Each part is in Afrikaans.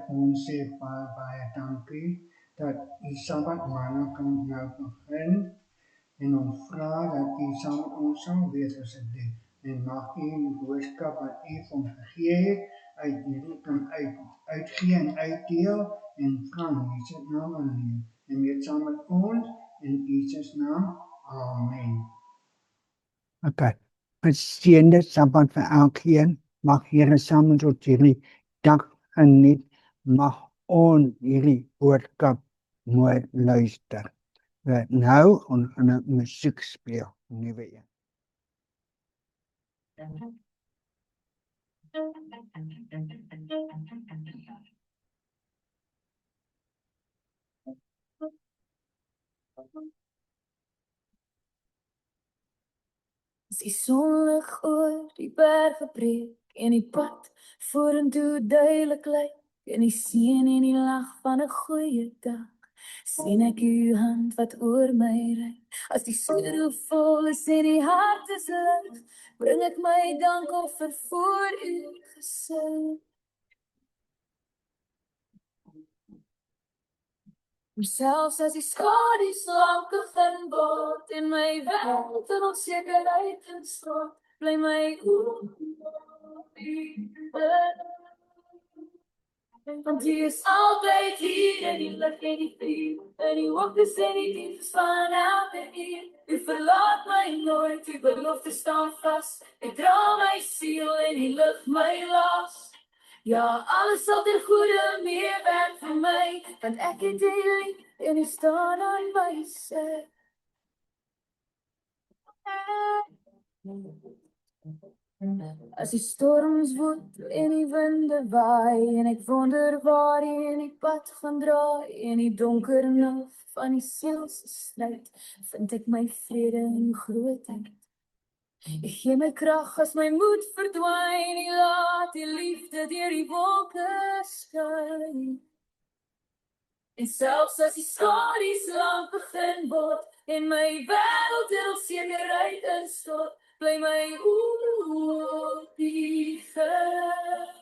ons sê baie dankie dat u Sabbat maandag kan nou begin en ons vra dat u saam met ons sal wees asseblief en mag u die boodskap wat u vir ons gegee het uit hierdie kan uitgee en uitdeel en vra in Jesus naam alleen en weet saam met ons in Jesus naam. Amen. Okay. Geseënde Sabbat vir elkeen. Mag Here saam met ons hierdie dag geniet. Mag ons hierdie boodskap mooi luister. Nou ons gaan 'n musiek speel, nuwe een. As die sonlig oor die berge breek en die pad vorentoe duidelik lyk en die seën en die lag van 'n goeie dag, sien ek u hand wat oor my ry. As die skouer vol is en die hart is lig, bring ek my dankoffer voor u gesig. Selfs as die skadu's lank begin word en my wêreld in onsekerheid instort, bly my oë op u. Want u is altyd hier in die lig en die vuur, in die hoogtes en die dieptes van elke uur. U verlaat my nooit, u belofte staan vas. U dra my siel en u lig my las. Ja, alles sal ten goeie meewerk vir my, want ek het u lief en u staan aan my sy. As die storms woed en die winde waai en ek wonder waarheen die pad gaan draai en die donker nag van die siel se stryd, vind ek my vrede in grootheid. Ek gee my krag as my moed verdwyn, en laat die liefde deur die wolke skyn. En selfs as die skadu's lank begin word en my wêreld in onsekerheid instort, bly my oë op u gerig.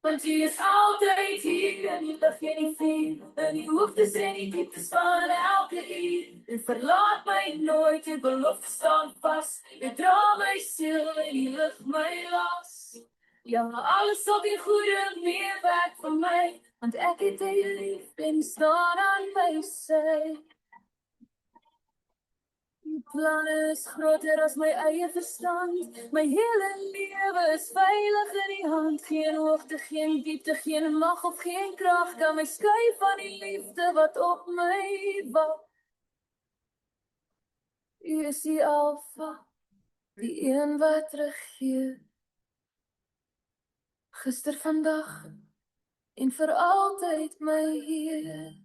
Want u is altyd hier in die lig en die vuur, in die hoogtes en die dieptes van elke uur. U verlaat my nooit, u belofte staan vas. U dra my siel en u lig my las. Ja, alles sal ten goeie meewerk vir my, want ek het u lief en u staan aan my sy. Die planne is groter as my eie verstand. My hele lewe is veilig in die hand. Geen hoogte, geen diepte, geen mag of geen krag kan my skei van die liefde wat op my wag. U is die Alfa, die een wat regeer. Gister, vandag en vir altyd my Heer.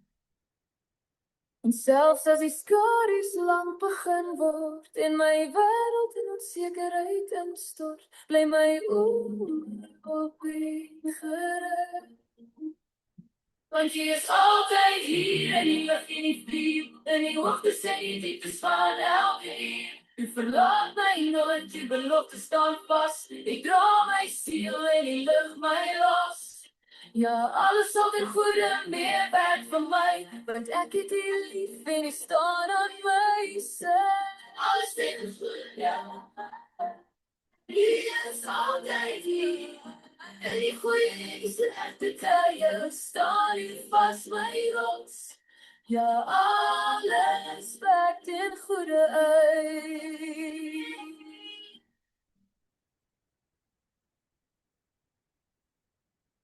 En selfs as die skadu's lank begin word en my wêreld in onsekerheid instort, bly my oë op u gerig. Want u is altyd hier in die lig en die vuur, in die hoogtes en die dieptes van elke uur. U verlaat my nooit, u belofte staan vas. U dra my siel en u lig my las. Ja, alles sal ten goeie meewerk vir my, want ek het u lief en u staan aan my sy. Alles ten goeie, ja. U is altyd hier, in die goeie en die slegte tye staan u vas my rots. Ja, alles werk ten goeie uit.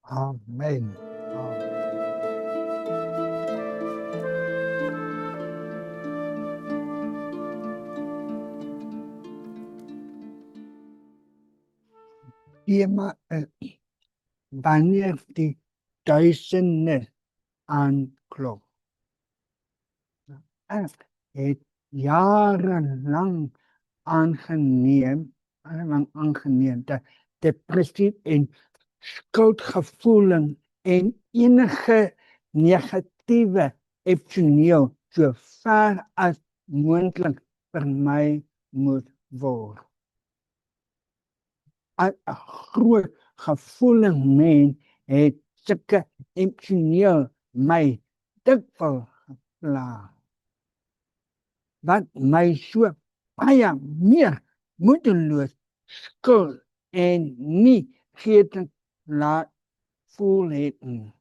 Amen. Tema is wanneer die duisende aanklop. Ek het jarenlang aangeneem dat depressie en skuldgevoelens en enige negatiewe emosioneel so ver as moontlik vermy moet word. 'n groot gevoelige mens het sulke emosioneel my dikwels gepla. Wat my so baie meer moedeloos, skuld en nie geëtend laat voel het nie.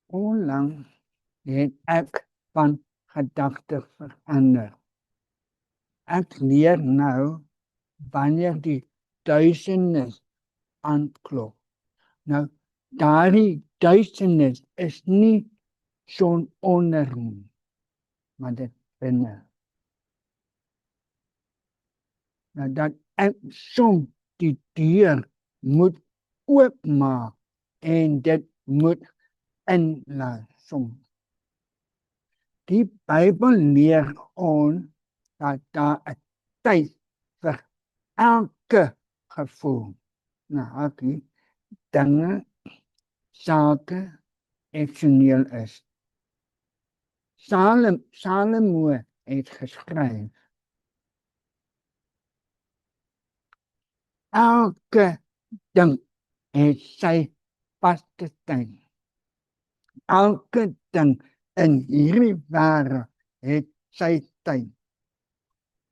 Onlangs het ek van gedagte verander. Ek leer nou wanneer die duisternis aanklop. Nou, daardie duisternis is nie son onder nie, maar dit binne. Nou, dat ek soms die deur moet oopmaak en dit moet inlaat soms. Die Bybel leer ons dat daar 'n tyd vir elke gevoel, nou, dinge, sake, emosioneel is. Salomo het geskryf, elke ding het sy vaste tyd. Elke ding in hierdie wêreld het sy tyd.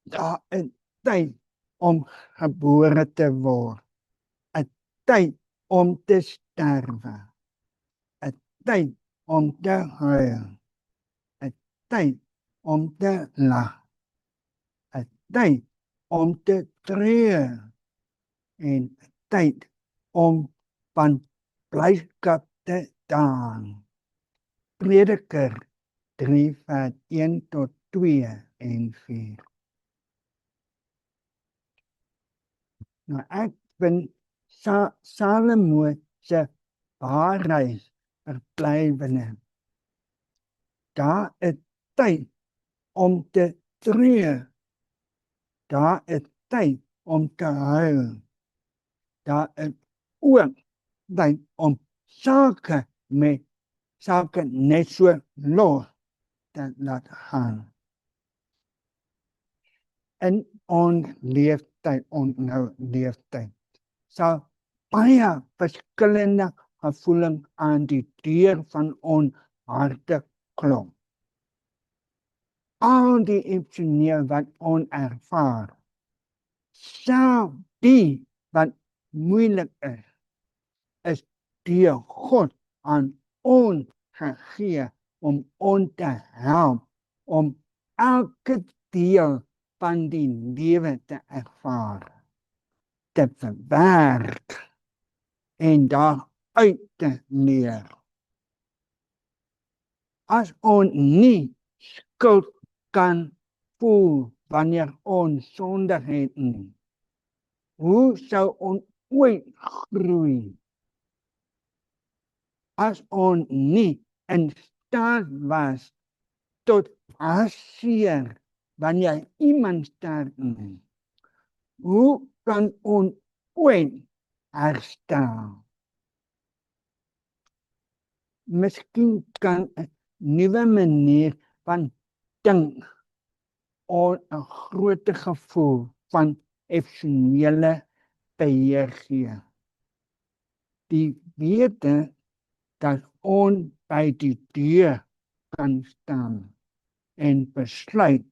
Daar is tyd om gebore te word, 'n tyd om te sterwe, 'n tyd om te huil, 'n tyd om te lag, 'n tyd om te treur en 'n tyd om van blydskap te dans. Prediker 3 vers 1 tot 2 en 4. Nou, ek vind Salomo se waarheid verblywende. Daar is tyd om te treur. Daar is tyd om te huil. Daar is ook tyd om sake net so los te laat gaan. In ons leeftyd, sal baie verskillende gevoelens aan die deur van ons harte klop. Al die emosioneel wat ons ervaar, self die wat moeilik is deur God aan ons gegee om ons te help, om elke deel van die lewe te ervaar, te verwerk en daaruit te leer. As ons nie skuld kan voel wanneer ons sondig het nie, hoe sou ons ooit groei? As ons nie in staat was tot hartseer wanneer iemand sterf nie, hoe kan ons ooit herstel? Miskien kan 'n nuwe manier van dink ons 'n groter gevoel van emosionele beheer gee. Die wete dat ons by die deur kan staan en besluit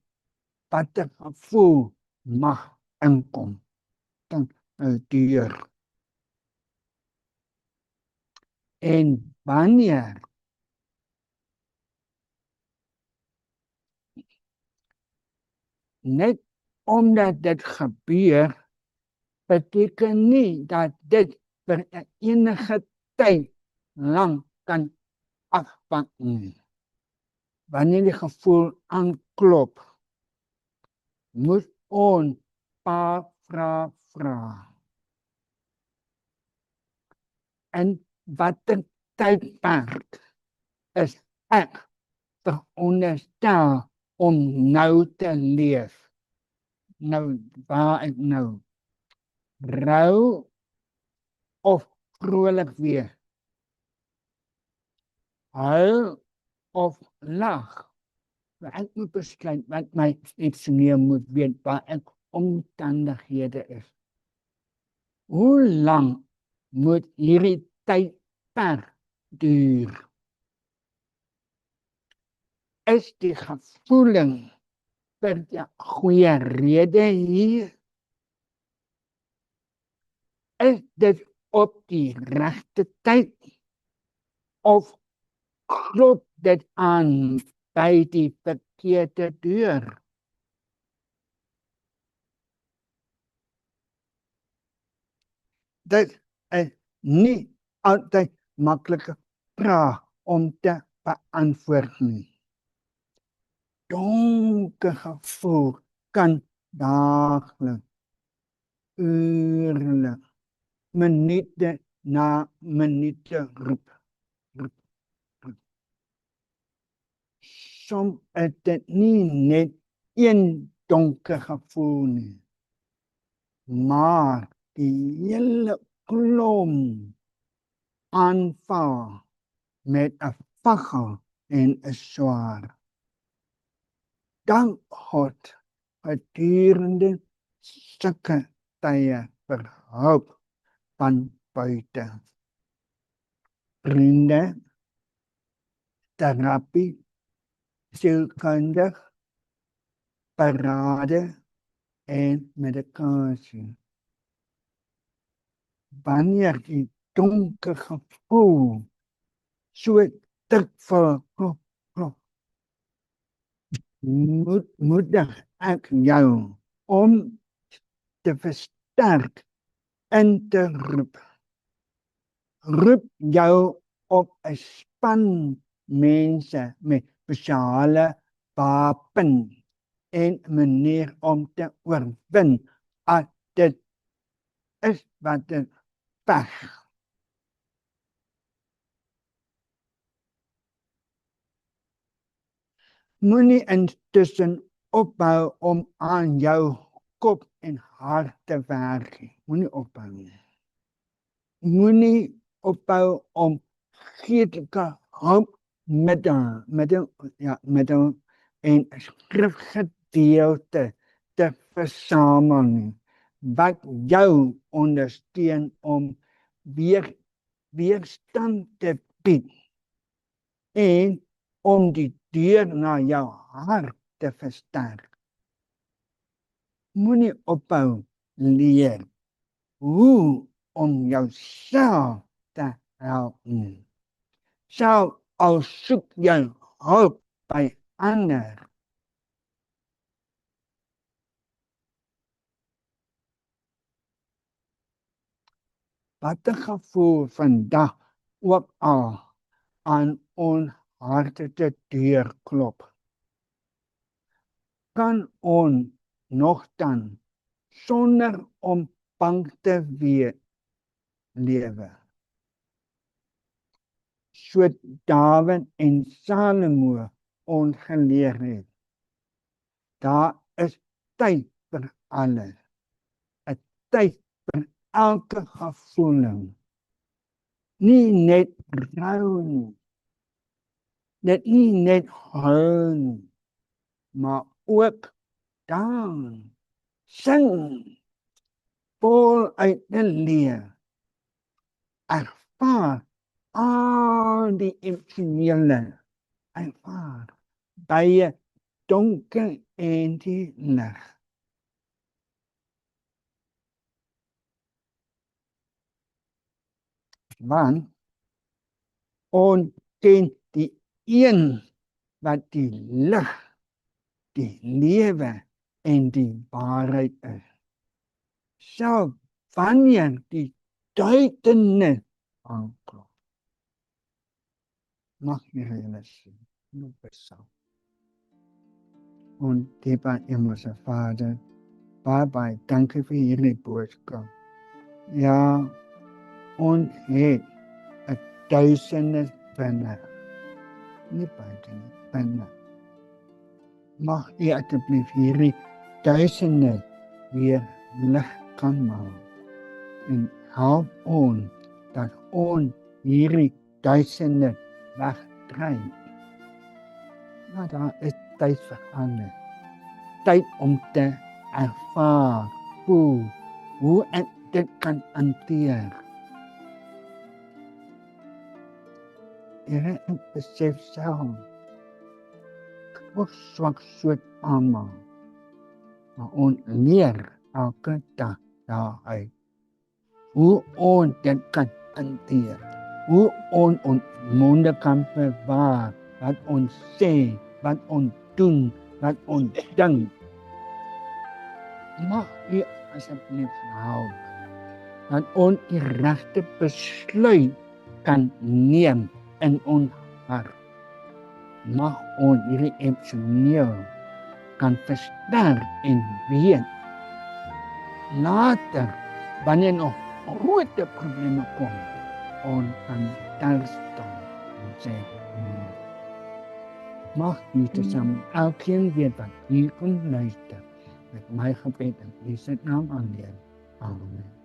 watter gevoel mag inkom. Dan 'n deur. En wanneer net omdat dit gebeur, beteken nie dat dit vir enige tyd lang kan afpak nie. Wanneer die gevoel aanklop, moet ons paar vrae vra. En watter tydperk is ek veronderstel om nou te leef? Nou, waar ek nou? Rou of vrolik wees? Huil of lag? Ek moet besluit wat my emosioneel moet wees, waar ek omstandighede is. Hoe lang moet hierdie tydperk duur. Is die gevoeling vir die goeie rede hier? Is dit op die regte tyd? Of klop dit aan by die verkeerde deur? Dit is nie altyd maklike vraag om te beantwoord nie. Donker gevoel kan daagliks, uurlik, minute na minute roep. Soms is dit nie net een donker gevoel nie, maar die hele klomp aanval met 'n vaggel en 'n swaar. Dank God gedurende sulke tye vir hulp van buite. Vriende, terapie, sielkundig, parade en medikasie. Wanneer die donker gevoel so dik vir klop, moedig ek jou om te versterk en te roep. Roep jou op 'n span mense met spesiale wapen en manier om te oorwin as dit is wat dit pech. Moenie intussen opbou om aan jou kop en hart te werk. Moenie opbou nie. Moenie opbou om geestelike hulpmiddel en skrifgedeelte te versamel nie, wat jou ondersteun om weerstand te bied en om die deur na jou hart te versterk. Moenie ophou leer hoe om jouself te help nie. Self al soek jy hulp by ander. Wat 'n gevoel vandag ook al aan ons harte te deur klop, kan ons nogtans sonder om bang te wees lewe. So Dawid en Salomo ons geleer het, daar is tyd vir alles, 'n tyd vir elke gevoeling, nie net rou nie, dit nie net huil nie, maar ook dans, sing, voluit te leer, ervaar al die emosionele, ervaar baie donker en die lig. Want ons ken die een wat die lig, die lewe en die waarheid is. Self wanneer die duisternis aanklop. Mag jy hulle sien, nou besou. En dieper hemelse Vader, baie dankie vir hierdie boodskap. Ja, ons het 'n duisende binne, nie buite nie, binne. Mag U asseblief hierdie duisende weer lig kan maak en help ons dat ons hierdie duisende wegdryf. Maar daar is tyd vir ander. Tyd om te ervaar hoe ek dit kan hanteer. Here ek besef self ek word swak soos almal. Maar ons leer elke dag daaruit hoe ons dit kan hanteer. Hoe ons monde kan bewaar, wat ons sê, wat ons doen, wat ons dink. Mag U asseblief help dat ons die regte besluit kan neem in ons hart. Mag ons hierdie emosioneel kan versterk en weet later, wanneer nog grote probleme kom, ons kan daar staan en sê, mag Jesus samen elkeen weet wat hier kom luister, met my gebed in Jesus naam alleen. Amen.